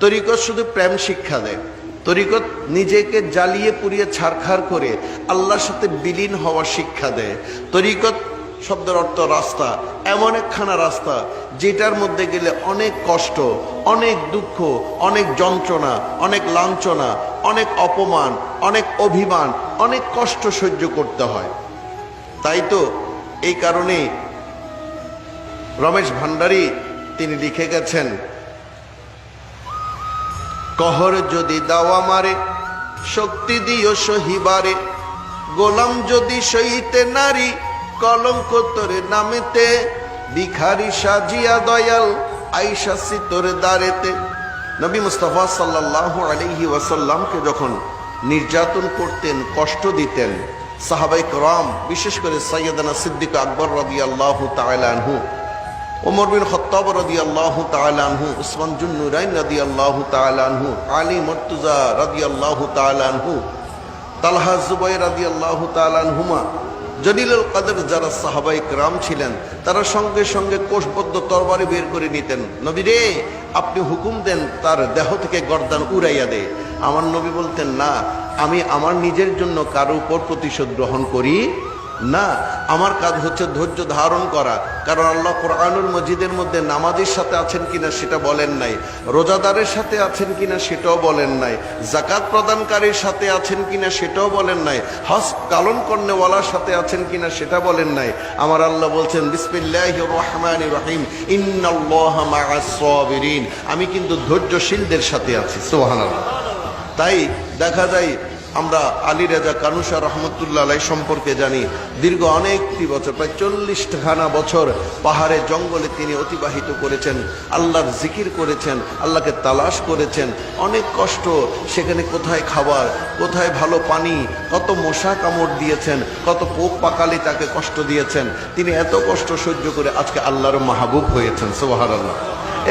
তরিকত শুধু প্রেম শিক্ষা দেয়। তরিকত নিজেকে জ্বালিয়ে পুড়িয়ে ছারখার করে আল্লাহর সাথে বিলীন হওয়ার শিক্ষা দেয়। তরিকত শব্দের অর্থ রাস্তা, এমন একখানা রাস্তা যেটার মধ্যে গেলে অনেক কষ্ট, অনেক দুঃখ, অনেক যন্ত্রণা, অনেক লাঞ্ছনা, অনেক অপমান, অনেক অভিমান, অনেক কষ্ট সহ্য করতে হয়। তাই তো এই কারণে রমেশ ভান্ডারী তিনি লিখে গেছেন, কহর যদি দাওয়া মারে শক্তি দিও সহিবারে, গোলাম যদি সইতে নারী কলঙ্ক তোরে নামেতে, ভিখারি সাজিয়া দয়াল আইসাসি তোরে দাঁড়েতে। নবী মুস্তাফা সাল্লাল্লাহু আলাইহি ওয়াসাল্লামকে যখন নির্যাতন করতেন, কষ্ট দিতেন, সাহাবায়ে কেরাম বিশেষ করে সাইয়েদনা সিদ্দিক আকবর রাদিয়াল্লাহু তাআলা আনহু, ওমর বিন খাত্তাব রাদিয়াল্লাহু তাআলা আনহু, উসমান জুন নুরাইন রাদিয়াল্লাহু তাআলা আনহু, আলী মুর্তজা রাদিয়াল্লাহু তাআলা আনহু, তালহা জুবাইর রাদিয়াল্লাহু তাআলা আনহুমা, জলিলুল কদর যারা সাহাবায়ে কেরাম ছিলেন, তারা সঙ্গে সঙ্গে কোষবদ্ধ তরবারি বের করে নিতেন। নবী রে, আপনি হুকুম দেন তার দেহ থেকে গর্দান উড়াইয়া দে। আমার নবী বলতেন, না, আমি আমার নিজের জন্য কারো উপর প্রতিশোধ গ্রহণ করি না, আমার কাজ হচ্ছে ধৈর্য ধারণ করা। কারণ আল্লাহ কোরআনুল মজিদের মধ্যে নামাজের সাথে আছেন কিনা সেটা বলেন নাই, রোজাদারের সাথে আছেন কিনা সেটাও বলেন নাই, যাকাত প্রদানকারীর সাথে আছেন কিনা সেটাও বলেন নাই, হজ পালন করনেওয়ালার সাথে আছেন কিনা সেটা বলেন নাই। আমার আল্লাহ বলছেন বিসমিল্লাহির রহমানির রহিম, ইন্নাল্লাহা মাআস সাবিরিন, আমি কিন্তু ধৈর্যশীলদের সাথে আছি। সুবহানাল্লাহ। তাই দেখা যায় আমরা আলী রেজা কানুশা রহমতুল্লাহ আলাই সম্পর্কে জানি, দীর্ঘ অনেকটি বছর, প্রায় 40খানা বছর পাহাড়ে জঙ্গলে তিনি অতিবাহিত করেছেন, আল্লাহর জিকির করেছেন, আল্লাহকে তালাশ করেছেন, অনেক কষ্ট সেখানে, কোথায় খাবার, কোথায় ভালো পানি, কত মশা কামড় দিয়েছেন, কত পোক পাকালি তাকে কষ্ট দিয়েছেন। তিনি এত কষ্ট সহ্য করে আজকে আল্লাহর মাহবুব হয়েছেন। সুবহানাল্লাহ।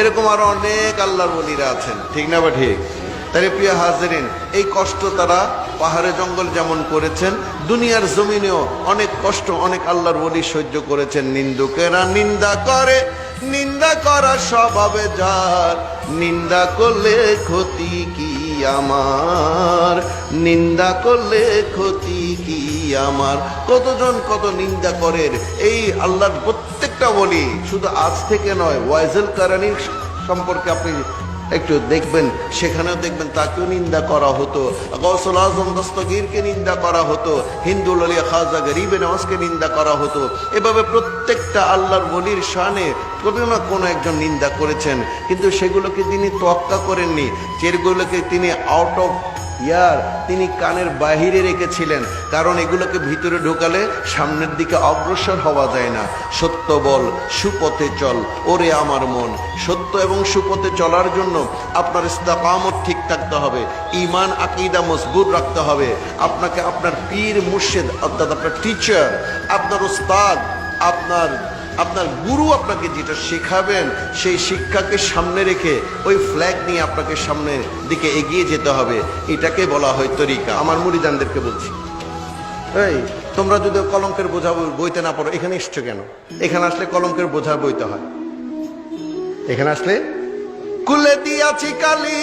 এরকম আরো অনেক আল্লাহর ওলিরা আছেন, ঠিক না বা ঠিক? তাই প্রিয় হাজেরিন, এই কষ্ট তারা পাহাড়ে জঙ্গল যেমন করেছেন, দুনিয়ার জমিনেও অনেক কষ্ট অনেক আল্লাহর ওলি সহ্য করেছেন। নিন্দুকেরা নিন্দা করে, নিন্দা করা স্বভাবে যার, নিন্দা করলে ক্ষতি কি আমার, নিন্দা করলে ক্ষতি কি আমার। কতজন কত নিন্দা করেন এই আল্লাহর প্রত্যেকটা ওলি, শুধু আজ থেকে নয়, ওয়াইজুল কারানির সম্পর্কে আপনি একটু দেখবেন, সেখানেও দেখবেন তাকেও নিন্দা করা হতো, গৌসুল আজম দস্তগীরকে নিন্দা করা হতো, হিন্দুল আলিয়া খাজা গরিবে নওয়াজকে নিন্দা করা হতো। এভাবে প্রত্যেকটা আল্লাহর ওলির শানে কোনো না কোনো একজন নিন্দা করেছেন, কিন্তু সেগুলোকে তিনি তোয়াক্কা করেননি, যেগুলোকে তিনি আউট অফ ইয়ার তিনি কানের বাহিরে রেখেছিলেন। কারণ এগুলোকে ভিতরে ঢোকালে সামনের দিকে অগ্রসর হওয়া যায় না। সত্য বল, সুপথে চল ওরে আমার মন। সত্য এবং সুপথে চলার জন্য আপনার ইস্তেকামত ঠিক থাকতে হবে, ঈমান আকীদা মজবুত রাখতে হবে। আপনাকে আপনার পীর মুর্শিদ অর্থাৎ আপনার টিচার, আপনার উস্তাদ, আপনার গুরু আপনাকে যেটা শেখাবেন, সেই শিক্ষাকে সামনে রেখে ওই ফ্ল্যাগ নিয়ে আপনাকে সামনের দিকে এগিয়ে যেতে হবে। এটাকে বলা হয় তরিকা। আমার মুরিদানদেরকে বলছি, এই তোমরা যদি কলঙ্কের বোঝা বইতে না পারো, এখানে এসছো কেন? এখানে আসলে কলঙ্কের বোঝা বইতে হয়। এখানে আসলে কুলে দিয়াছি কালি,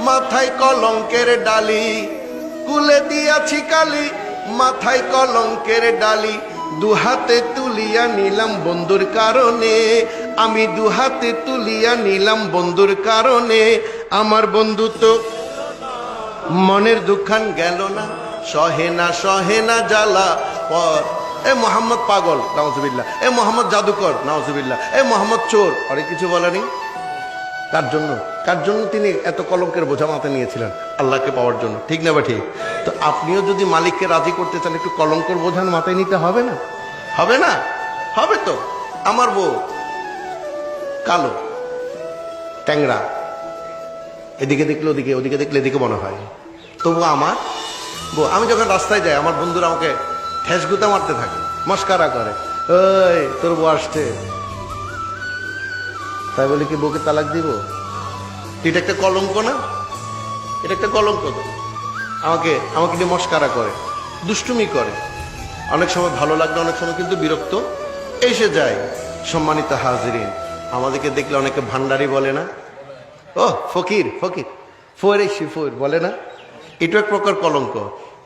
মাথায় কলঙ্কের ডালি, কুলে দিয়াছি কালি, মাথায় কলঙ্কের ডালি, দুহাতে তুলিয়া নিলাম বন্ধুর কারণে, আমি দুহাতে তুলিয়া নিলাম বন্ধুর কারণে। আমার বন্ধু তো মনের দুঃখান গেল না, সহে না জ্বালা পর। এ মোহাম্মদ পাগল, নাউজুবিল্লাহ। এ মোহাম্মদ জাদুকর, নাউজুবিল্লাহ। এ মোহাম্মদ চোর, অনেক কিছু বলেনি। কার জন্য তিনি এত কলঙ্কের বোঝা মাথায় নিয়েছিলেন? আল্লাহকে পাওয়ার জন্য, ঠিক না বা ঠিক? তো আপনিও যদি মালিককে রাজি করতে চান, একটু কলঙ্কের বোঝা মাথায় নিতে হবে না? হবে না? হবে তো। আমার বউ কালো, ট্যাংরা, এদিকে দেখলে ওদিকে, ওদিকে দেখলে এদিকে মনে হয়। তবু আমার বউ, আমি যখন রাস্তায় যাই, আমার বন্ধুরা আমাকে ঠেস গুতা মারতে থাকে, মস্কারা করে, ওই তোর বউ আসছে। তাই বলে কি বউকে তালাক দিব? এটা একটা কলঙ্ক না? এটা একটা কলঙ্ক তো। আমাকে নিয়ে মস্কারা করে, দুষ্টুমি করে। অনেক সময় ভালো লাগলে, অনেক সময় কিন্তু বিরক্ত এসে যায়। সম্মানিত হাজিরিন, আমাদেরকে দেখলে অনেকে ভান্ডারি বলে না? ও ফকির ফকির, ফোরেশি ফোর বলে না, এটা এক প্রকার কলঙ্ক।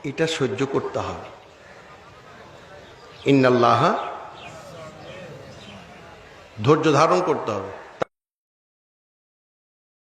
এটা সহ্য করতে হবে। ইন্নাল্লাহা, ধৈর্য ধারণ করতে হবে।